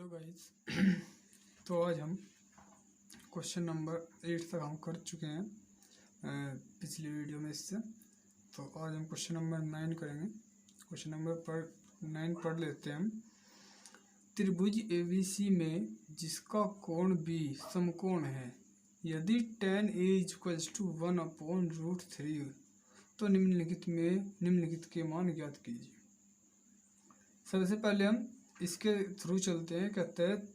Hello guys. तो आज हम क्वेश्चन नंबर 8 तक हम कर चुके हैं पिछली वीडियो में इससे। तो आज हम क्वेश्चन नंबर 9 करेंगे। क्वेश्चन नंबर 9 पढ़ लेते हैं हम। त्रिभुज ABC में जिसका कोण B समकोण है, यदि tan A = 1/√3 तो निम्नलिखित के मान ज्ञात कीजिए। सबसे पहले हम इसके थ्रू चलते हैं। कहते हैं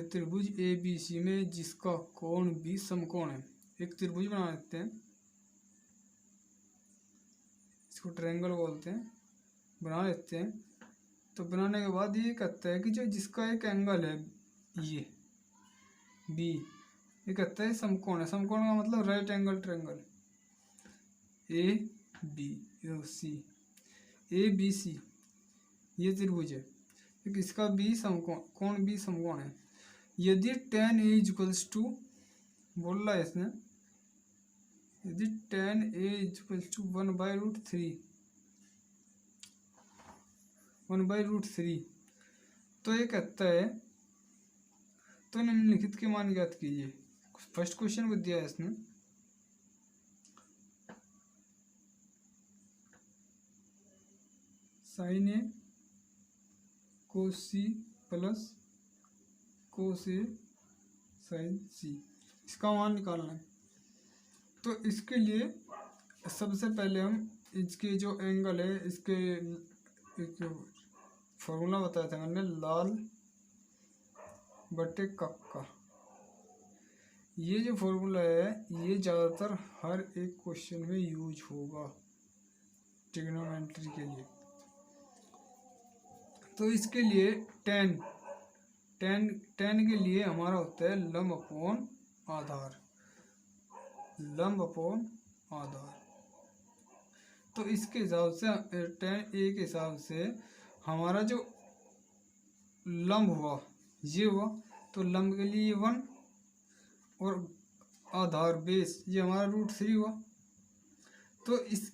त्रिभुज ABC में जिसका कोण B समकोण है। एक त्रिभुज बना लेते हैं, इसको ट्रायंगल बोलते हैं, बना लेते हैं। तो बनाने के बाद ये कहता है कि जो जिसका एक एंगल है ये B, ये कहता है समकोण है। समकोण का मतलब राइट एंगल ट्रायंगल ABC ये त्रिभुज है। इसका B समकोण, कोण B समकोण है। यदि tan A = बोल रहा है इसने, यदि tan A = 1/√3 तो ये कहता है तो निम्नलिखित के मान ज्ञात कीजिए। फर्स्ट क्वेश्चन को दिया है इसने, sin A cos C plus cos A sin C, इसका मान निकालना है। तो इसके लिए सबसे पहले हम इसके जो एंगल है इसके एक फॉर्मूला बताया था मैंने, लाल बटे कक्का। ये जो फॉर्मूला है ये ज़्यादातर हर एक क्वेश्चन में यूज होगा ट्रिग्नोमेट्री के लिए। तो इसके लिए tan के लिए हमारा होता है लंब अपॉन आधार, लंब अपॉन आधार। तो इसके हिसाब से tan A के हिसाब से हमारा जो लंब हुआ ये हुआ, तो लंब के लिए 1 और आधार बेस ये हमारा √3 हुआ। तो इस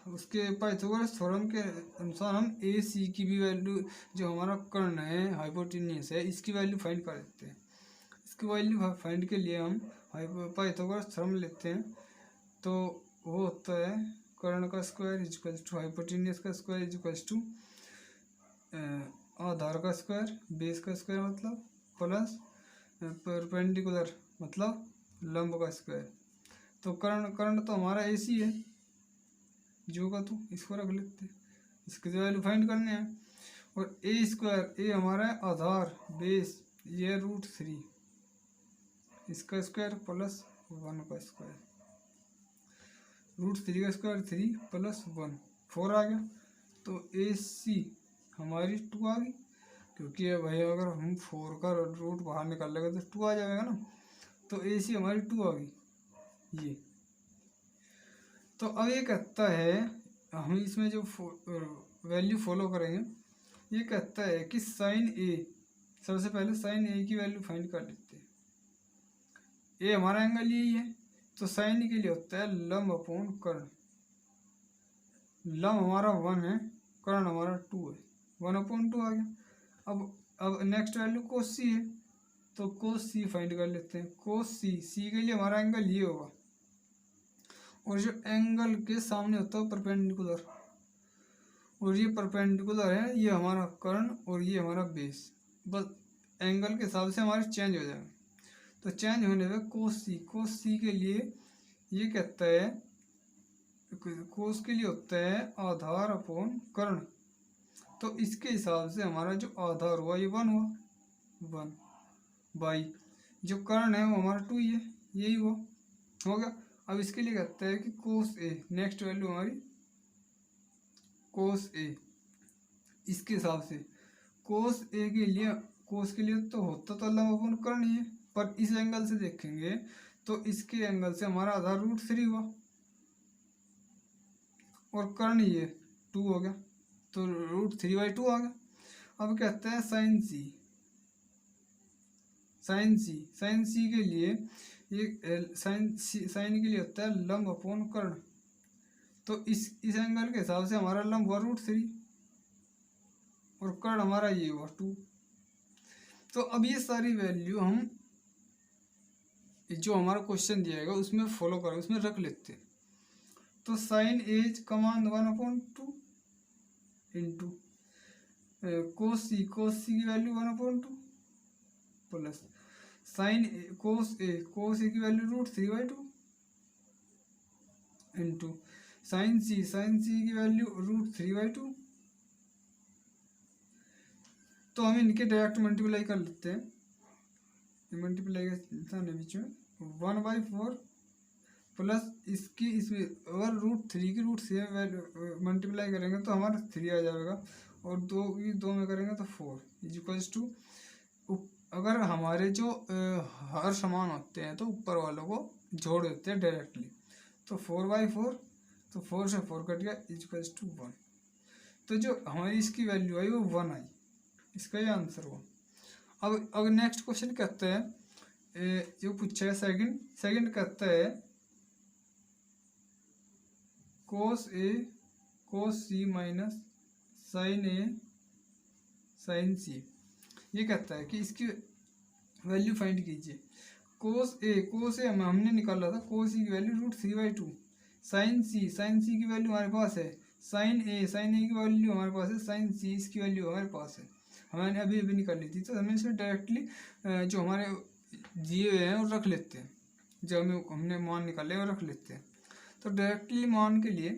उसके पाइथागोरस थ्योरम के अनुसार हम AC की भी वैल्यू, जो हमारा कर्ण है हाइपोटेन्यूस है, इसकी वैल्यू फाइंड कर देते हैं। इसकी वैल्यू फाइंड के लिए हम पाइथागोरस थ्योरम लेते हैं। तो वो होता है कर्ण का स्क्वायर = हाइपोटेन्यूस का स्क्वायर = आधार का स्क्वायर, बेस का स्क्वायर मतलब, प्लस परपेंडिकुलर मतलब लंब का स्क्वायर। तो कर्ण तो हमारा AC है जो का, तो इसको रख लेते हैं, इसकी वैल्यू फाइंड करने हैं। और A² हमारा है आधार बेस, ये √3, इसका स्क्वायर प्लस 1 का स्क्वायर, √3 का स्क्वायर 3 प्लस 1 4 आ गया। तो AC हमारी 2 आ गई, क्योंकि भाई अगर हम 4 का रूट बाहर निकाल लेंगे तो 2 आ जाएगा ना। तो AC हमारी 2 आ गई ये। तो अब ये कहता है हम इसमें जो वैल्यू फॉलो करेंगे, ये कहता है कि sin A, सबसे पहले sin A की वैल्यू फाइंड कर लेते हैं। A हमारा एंगल यही है, तो sin के लिए होता है लंब अपॉन कर्ण। लंब हमारा 1 है, कर्ण हमारा 2 है, 1/2 आ गया। अब नेक्स्ट वैल्यू cos C है, तो cos C फाइंड कर लेते हैं। cos C के लिए हमारा एंगल ये होगा, और जो एंगल के सामने होता है परपेंडिकुलर, और ये परपेंडिकुलर है, ये हमारा कर्ण और ये हमारा बेस। बस एंगल के हिसाब से हमारे चेंज हो जाएगा। तो चेंज होने पे cos C के लिए ये कहता है, cos के लिए होता है आधार अपॉन कर्ण। तो इसके हिसाब से हमारा जो आधार हुआ ये 1 हुआ, 1 बाई जो कर्ण है वो हमारा 2 ही है, यही हुआ, हो गया। अब इसके लिए कहता है कि cos A, नेक्स्ट वैल्यू हमारी cos A, इसके हिसाब से cos के लिए तो होता तो लंब अपॉन कर्ण ही है, पर इस एंगल से देखेंगे तो इसके एंगल से हमारा आधार √3 हुआ और कर्ण ये 2 हो गया, तो √3/2 आ गया। अब कहते हैं sin C के लिए ये साइन के लिए होता है लंब अपॉन कर्ण। तो इस एंगल के हिसाब से हमारा लंब हुआ √3 और कर्ण हमारा ये हुआ 2। तो अब ये सारी वैल्यू हम जो हमारा क्वेश्चन दिया गया उसमें फॉलो करें, उसमें रख लेते हैं। तो साइन एज कमान 1/2 इंटू कोस सी की वैल्यू 1/2 प्लस साइन कोस ए की वैल्यू √3/2 इंटू साइन सी की वैल्यू √3/2। तो हम इनके डायरेक्ट मल्टीप्लाई कर लेते हैं, मल्टीप्लाई का बीच में 1/4 प्लस इसकी इसमें अगर √3 की √3 वैल्यू मल्टीप्लाई करेंगे तो हमारा 3 आ जाएगा, और 2 में करेंगे तो 4 इज इक्वल्स टू, अगर हमारे जो हर समान होते हैं तो ऊपर वालों को जोड़ देते हैं डायरेक्टली। तो 4/4, तो 4 से 4 कट गया इज इक्वल्स टू 1। तो जो हमारी इसकी वैल्यू आई वो 1 आई, इसका ये आंसर हुआ। अब नेक्स्ट क्वेश्चन कहता है जो पूछा है सेकंड कहता है कोस सी माइनस साइन ए साइन सी। ये कहता है कि इसकी वैल्यू फाइंड कीजिए। कोस ए हमने निकाला था, कोस ए की वैल्यू √3/2, साइन सी की वैल्यू हमारे पास है, साइन ए की वैल्यू हमारे पास है, साइन सी इसकी वैल्यू हमारे पास है, हमने अभी निकाली थी। तो हमें इसमें डायरेक्टली जो हमारे दिए हुए हैं वो रख लेते हैं, जो हमने मान निकाले वो रख लेते हैं। तो डायरेक्टली मान के लिए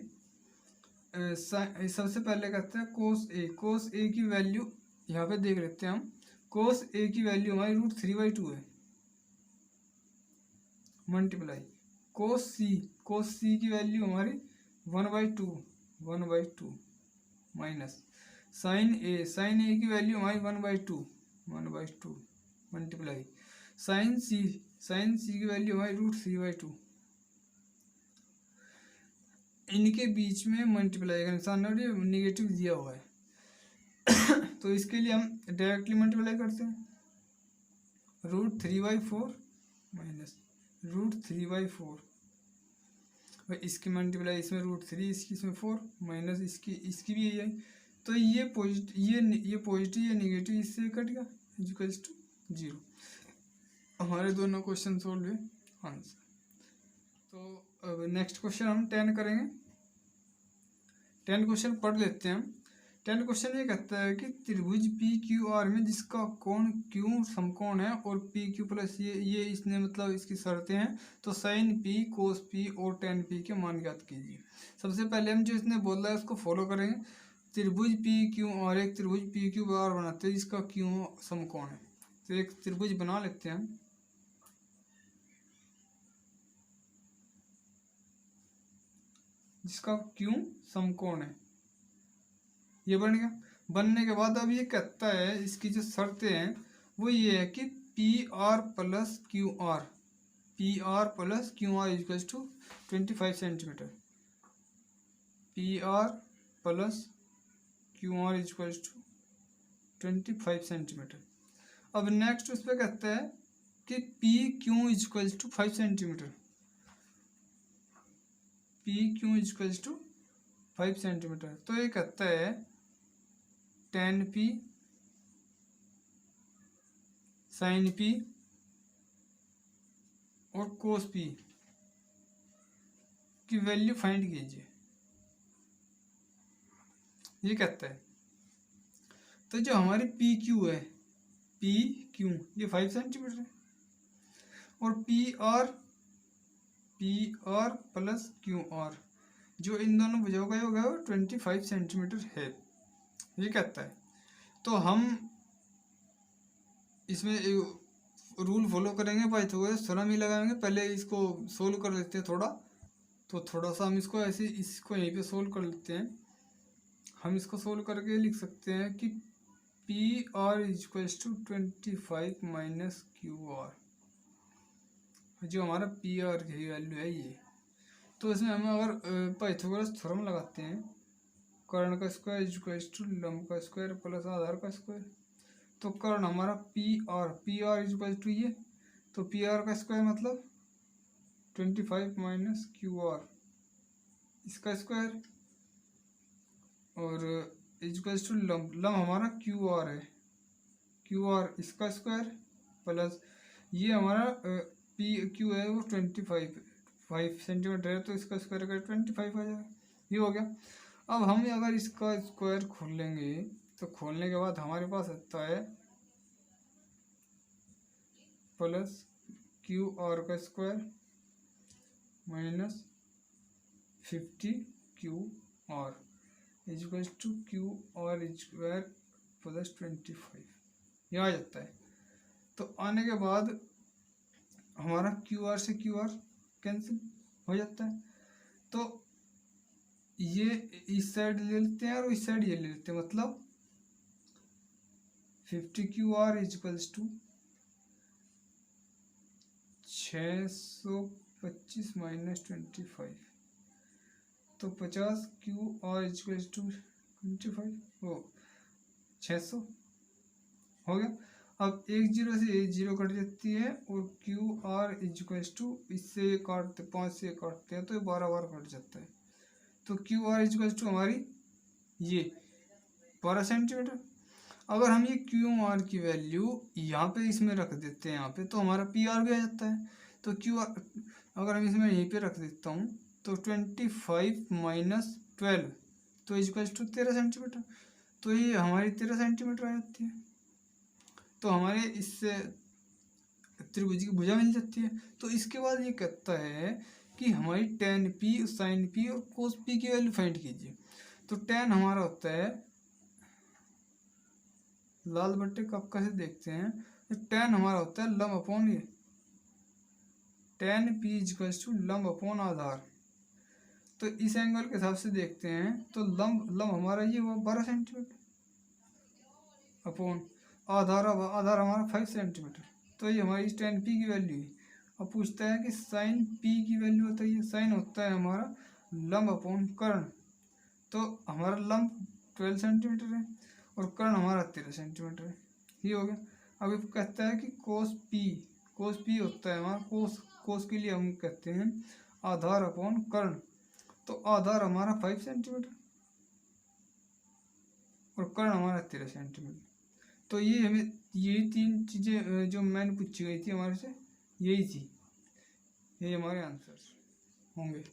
सबसे पहले कहते हैं कोस ए की वैल्यू यहाँ पे देख लेते हैं हम। कोस ए की वैल्यू हमारी √3/2 है, मल्टीप्लाई कोस सी की वैल्यू हमारी 1/2 माइनस साइन ए की वैल्यू हमारी 1/2 मल्टीप्लाई साइन सी की वैल्यू हमारी √3/2। इनके बीच में मल्टीप्लाई का निशान नेगेटिव दिया हुआ है तो इसके लिए हम डायरेक्टली मल्टीप्लाई करते हैं, √3/4 माइनस √3/4, इसकी मल्टीप्लाई इसमें √3, इसकी इसमें 4 माइनस इसकी भी यही है। तो ये पॉजिटिव ये नेगेटिव इससे कट गया इक्वल्स टू 0। हमारे दोनों क्वेश्चन सोल्व हुए, आंसर। तो अब नेक्स्ट क्वेश्चन हम 10 करेंगे। 10 क्वेश्चन पढ़ लेते हैं हम। 10 क्वेश्चन ये कहता है कि त्रिभुज PQR में जिसका कोण Q समकोण है और PQ प्लस ये इसने मतलब इसकी शर्तें हैं, तो साइन P कोस P और tan P के मान ज्ञात कीजिए। सबसे पहले हम जो इसने बोला है उसको फॉलो करेंगे। त्रिभुज PQR, एक त्रिभुज PQR बनाते हैं जिसका Q समकोण है। तो एक त्रिभुज बना लेते हैं हम। जिसका Q समकोण है, ये बन गया। बनने के बाद अब ये कहता है इसकी जो शर्तें हैं वो ये है कि PR plus QR equals to 25 centimetre, PR plus QR equals to 25 centimetre. अब नेक्स्ट उस पर कहता है कि PQ equals to 5 centimetre, PQ equals to 5 centimetre. तो ये कहता है tan P sin P और cos P की वैल्यू फाइंड कीजिए, ये कहता है। तो जो हमारी PQ है, PQ ये 5 सेंटीमीटर है, और PR प्लस QR जो इन दोनों भुजाओं का योग है वो 25 सेंटीमीटर है, ये कहता है। तो हम इसमें रूल फॉलो करेंगे, पाइथागोरस थ्योरम ही लगाएंगे। पहले इसको सोल्व कर लेते हैं थोड़ा, तो थोड़ा सा हम इसको ऐसे इसको यहीं पे सोल्व कर लेते हैं। हम इसको सोल्व करके लिख सकते हैं कि PR equals to 25 minus QR, जो हमारा PR की वैल्यू है ये। तो इसमें हम अगर पाइथागोरस थ्योरम लगाते हैं, कर्ण का स्क्वायर इक्वल्स टू लंब का स्क्वायर प्लस आधार का स्क्वायर, तो कर्ण हमारा PR इक्वल्स टू ये, तो PR का स्क्वायर मतलब 25 माइनस QR इसका स्क्वायर, और इक्वल्स टू लंब हमारा QR है, क्यू आर इसका स्क्वायर प्लस ये हमारा पी क्यू है वो 5 सेंटीमीटर है, तो इसका स्क्वायर कर 25 आ जाएगा। ये हो गया। अब हम अगर इसका स्क्वायर खोल लेंगे तो खोलने के बाद हमारे पास आता है प्लस क्यू आर का square minus 50 Q R equals to Q R square plus 25, ये आ जाता है। तो आने के बाद हमारा क्यू आर से क्यू आर कैंसिल हो जाता है, तो ये इस साइड ले लेते हैं और इस साइड ये ले लेते हैं, मतलब 50 Q R equals to 625 minus 25, तो 50 क्यू आर इक्वल्स टू 25 वो 600 हो गया। अब एक जीरो से एक जीरो कट जाती है और क्यू आर इक्वल्स टू इससे काटते 5 से काटते हैं तो ये 12 बार कट जाता है, तो क्यू आर इक्वल्स टू हमारी ये 12 सेंटीमीटर। अगर हम ये क्यू आर की वैल्यू यहाँ पे इसमें रख देते हैं यहाँ पे, तो हमारा पी आर भी आ जाता है। तो क्यू आर अगर हम इसमें यहीं पे रख देता हूँ तो 25 माइनस 12 तो इक्वल्स टू 13 सेंटीमीटर, तो ये हमारी 13 सेंटीमीटर आ जाती है। तो हमारे इससे त्रिभुज की भुजा मिल जाती है। तो इसके बाद ये कहता है कि हमारी tan p sin p और cos p की वैल्यू फाइंड कीजिए। तो tan हमारा होता है लाल बट्टे कक्का से देखते हैं, तो tan हमारा होता है लंब अपॉन ये tan p इक्वल्स टू लंब अपॉन आधार। तो इस एंगल के हिसाब से देखते हैं तो लंब हमारा ये हुआ 12 सेंटीमीटर अपॉन आधार हमारा 5 सेंटीमीटर, तो ये हमारी tan p की वैल्यू है। अब पूछता है कि sin p की वैल्यू बताइए। sin होता है हमारा लंब अपॉन कर्ण, तो हमारा लंब 12 सेंटीमीटर है और कर्ण हमारा 13 सेंटीमीटर है, ये हो गया। अब ये कहता है कि cos p होता है हमारा कोस के लिए हम कहते हैं आधार अपॉन कर्ण, तो आधार हमारा 5 सेंटीमीटर और कर्ण हमारा 13 सेंटीमीटर। तो ये हमें यही 3 चीज़ें जो मैंने पूछी गई थी हमारे से, यही थी, ये हमारे आंसर होंगे।